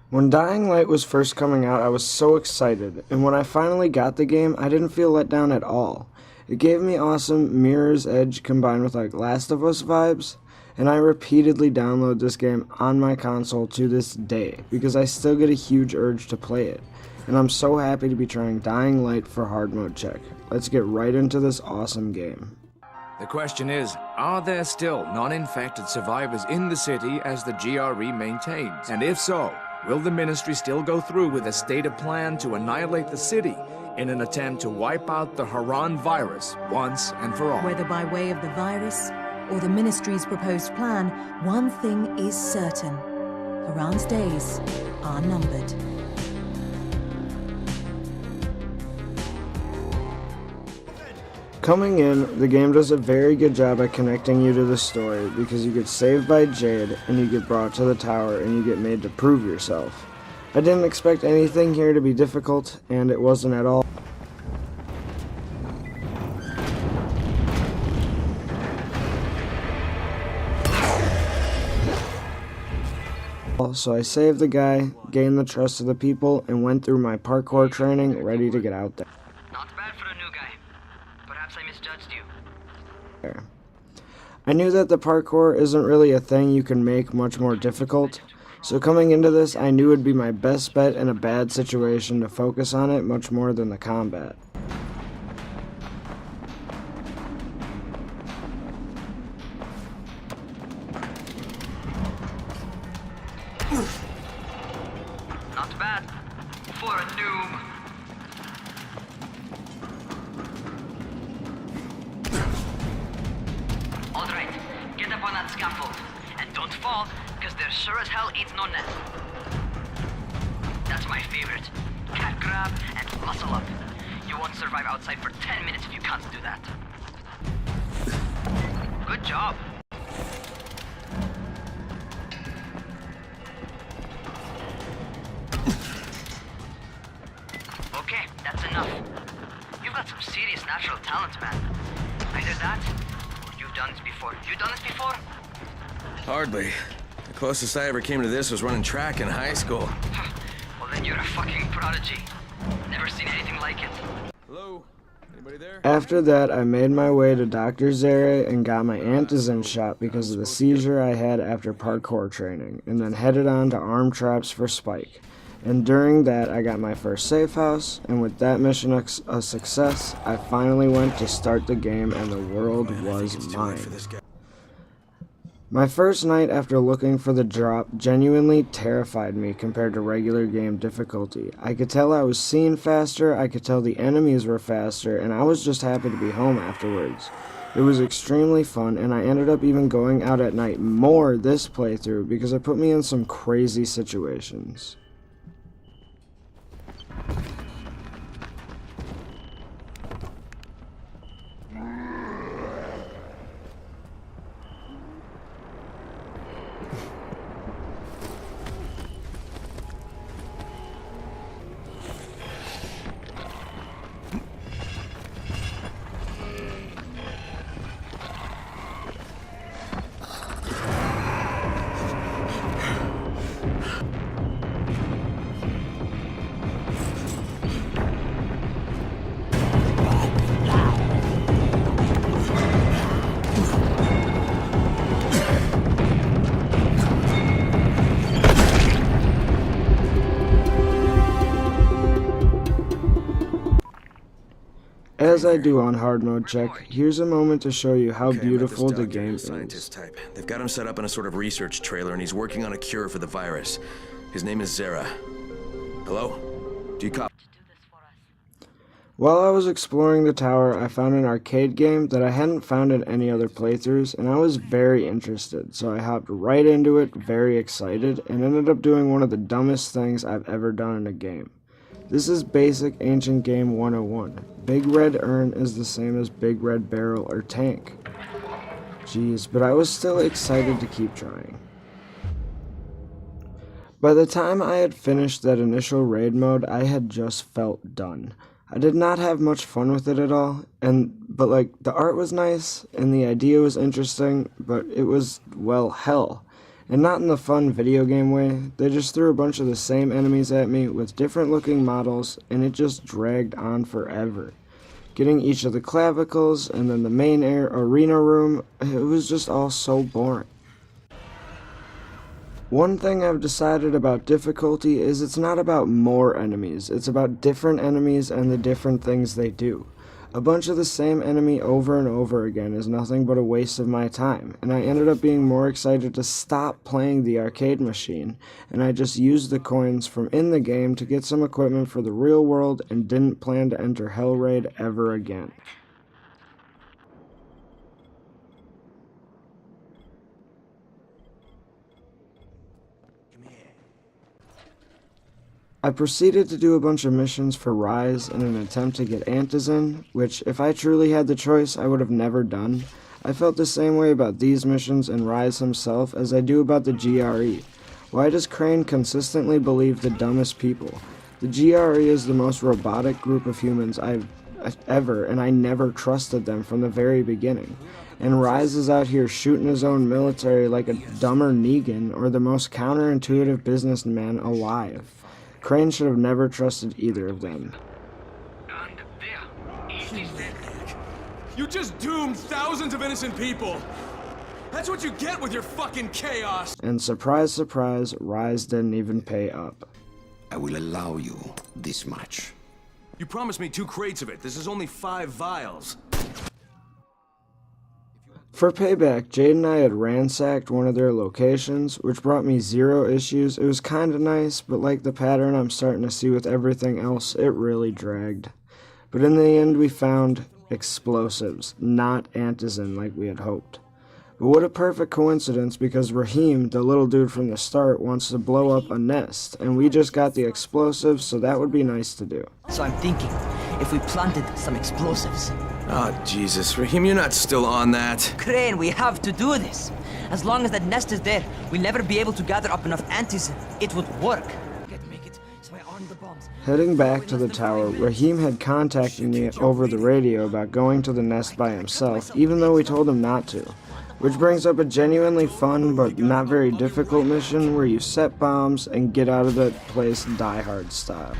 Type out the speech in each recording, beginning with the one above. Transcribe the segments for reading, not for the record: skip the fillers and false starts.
When Dying Light was first coming out, I was so excited, and when I finally got the game, I didn't feel let down at all. It gave me awesome Mirror's Edge combined with like Last of Us vibes, and I repeatedly download this game on my console to this day because I still get a huge urge to play it. And I'm so happy to be trying Dying Light for hard mode check. Let's get right into this awesome game. The question is, are there still non-infected survivors in the city as the GRE maintains? And if so, will the Ministry still go through with a stated plan to annihilate the city in an attempt to wipe out the Haran virus once and for all? Whether by way of the virus or the Ministry's proposed plan, one thing is certain. Haran's days are numbered. Coming in, the game does a very good job at connecting you to the story because you get saved by Jade and you get brought to the tower and you get made to prove yourself. I didn't expect anything here to be difficult, and it wasn't at all. So I saved the guy, gained the trust of the people, and went through my parkour training ready to get out there. Not bad for a new guy. Perhaps I misjudged you. I knew that the parkour isn't really a thing you can make much more difficult, so coming into this I knew it would be my best bet in a bad situation to focus on it much more than the combat. Not bad for a noob. Alright, get up on that scaffold. And don't fall, because there sure as hell ain't no net. That's my favorite. Cat grab and muscle up. You won't survive outside for 10 minutes if you can't do that. Good job. Okay, that's enough. You've got some serious natural talent, man. Either that, or you've done this before. You done this before? Hardly. The closest I ever came to this was running track in high school. Well, then you're a fucking prodigy. Never seen anything like it. Hello? Anybody there? After that, I made my way to Dr. Zere and got my antizin shot because of the seizure I had after parkour training, and then headed on to arm traps for Spike. And during that, I got my first safe house, and with that mission a success, I finally went to start the game and the world was mine. My first night after looking for the drop genuinely terrified me compared to regular game difficulty. I could tell I was seeing faster, I could tell the enemies were faster, and I was just happy to be home afterwards. It was extremely fun, and I ended up even going out at night more this playthrough because it put me in some crazy situations. As I do on hard mode check, here's a moment to show you how beautiful the game is. Scientist type. They've got him set up in a sort of research trailer, and he's working on a cure for the virus. His name is Zere. Hello? Do you copy? While I was exploring the tower, I found an arcade game that I hadn't found in any other playthroughs, and I was very interested, so I hopped right into it, very excited, and ended up doing one of the dumbest things I've ever done in a game. This is basic Ancient Game 101. Big Red Urn is the same as Big Red Barrel or Tank. Jeez, but I was still excited to keep trying. By the time I had finished that initial raid mode, I had just felt done. I did not have much fun with it at all, but the art was nice, and the idea was interesting, but it was, well, hell. And not in the fun video game way, they just threw a bunch of the same enemies at me with different looking models, and it just dragged on forever. Getting each of the clavicles and then the main arena room, it was just all so boring. One thing I've decided about difficulty is it's not about more enemies, it's about different enemies and the different things they do. A bunch of the same enemy over and over again is nothing but a waste of my time, and I ended up being more excited to stop playing the arcade machine, and I just used the coins from in the game to get some equipment for the real world and didn't plan to enter Hell Raid ever again. I proceeded to do a bunch of missions for Rise in an attempt to get Antizin, which, if I truly had the choice, I would have never done. I felt the same way about these missions and Rise himself as I do about the GRE. Why does Crane consistently believe the dumbest people? The GRE is the most robotic group of humans I've ever, and I never trusted them from the very beginning. And Rise is out here shooting his own military like a dumber Negan or the most counterintuitive businessman alive. Crane should have never trusted either of them. You just doomed thousands of innocent people! That's what you get with your fucking chaos! And surprise, surprise, Rise didn't even pay up. I will allow you this much. You promised me 2 crates of it. This is only 5 vials. For payback, Jade and I had ransacked one of their locations, which brought me 0 issues. It was kinda nice, but like the pattern I'm starting to see with everything else, it really dragged. But in the end we found explosives, not Antizin like we had hoped. But what a perfect coincidence, because Rahim, the little dude from the start, wants to blow up a nest, and we just got the explosives, so that would be nice to do. So I'm thinking, if we planted some explosives. Oh, Jesus. Raheem, you're not still on that. Crane, we have to do this. As long as that nest is there, we'll never be able to gather up enough antis. It would work. Make it, so I arm the bombs. Heading back to the tower, Rahim had contacted me over the radio about going to the nest by himself, even though we told him not to. Which brings up a genuinely fun but not very difficult mission where you set bombs and get out of that place Die Hard style.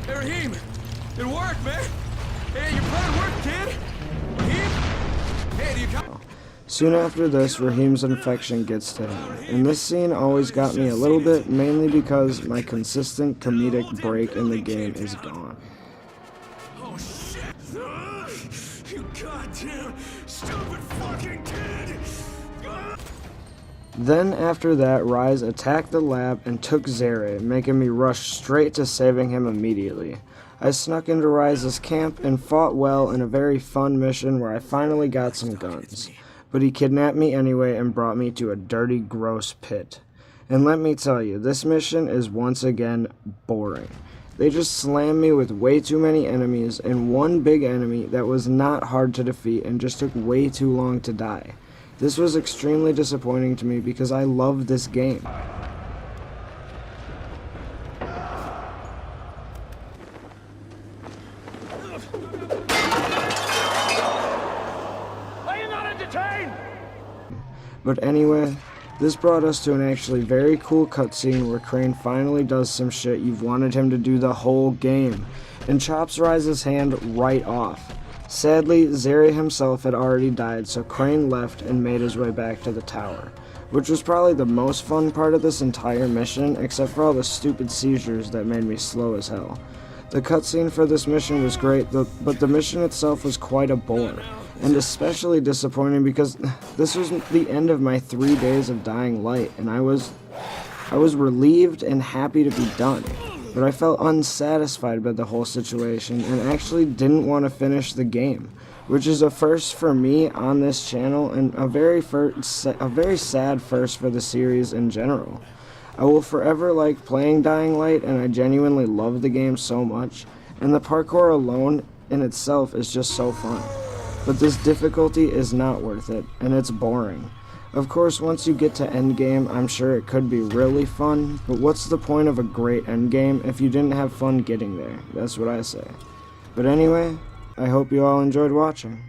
Hey, Raheem! It worked, man! Hey, your plan worked, kid! Raheem? Hey, do you come? Soon after this, Rahim's infection gets to him, and this scene always got me a little bit, mainly because my consistent comedic break in the game is gone. Oh, shit! You goddamn stupid fucking kid! Then after that, Rise attacked the lab and took Zere, making me rush straight to saving him immediately. I snuck into Rise's camp and fought well in a very fun mission where I finally got some guns. But he kidnapped me anyway and brought me to a dirty, gross pit. And let me tell you, this mission is once again boring. They just slammed me with way too many enemies and one big enemy that was not hard to defeat and just took way too long to die. This was extremely disappointing to me because I loved this game. But anyway, this brought us to an actually very cool cutscene where Crane finally does some shit you've wanted him to do the whole game, and chops Rise's hand right off. Sadly, Zere himself had already died, so Crane left and made his way back to the tower, which was probably the most fun part of this entire mission, except for all the stupid seizures that made me slow as hell. The cutscene for this mission was great, but the mission itself was quite a bore. And especially disappointing because this was the end of my 3 days of Dying Light, and I was relieved and happy to be done. But I felt unsatisfied by the whole situation and actually didn't want to finish the game, which is a first for me on this channel and a very sad first for the series in general. I will forever like playing Dying Light, and I genuinely love the game so much, and the parkour alone in itself is just so fun. But this difficulty is not worth it, and it's boring. Of course, once you get to endgame, I'm sure it could be really fun, but what's the point of a great endgame if you didn't have fun getting there? That's what I say. But anyway, I hope you all enjoyed watching.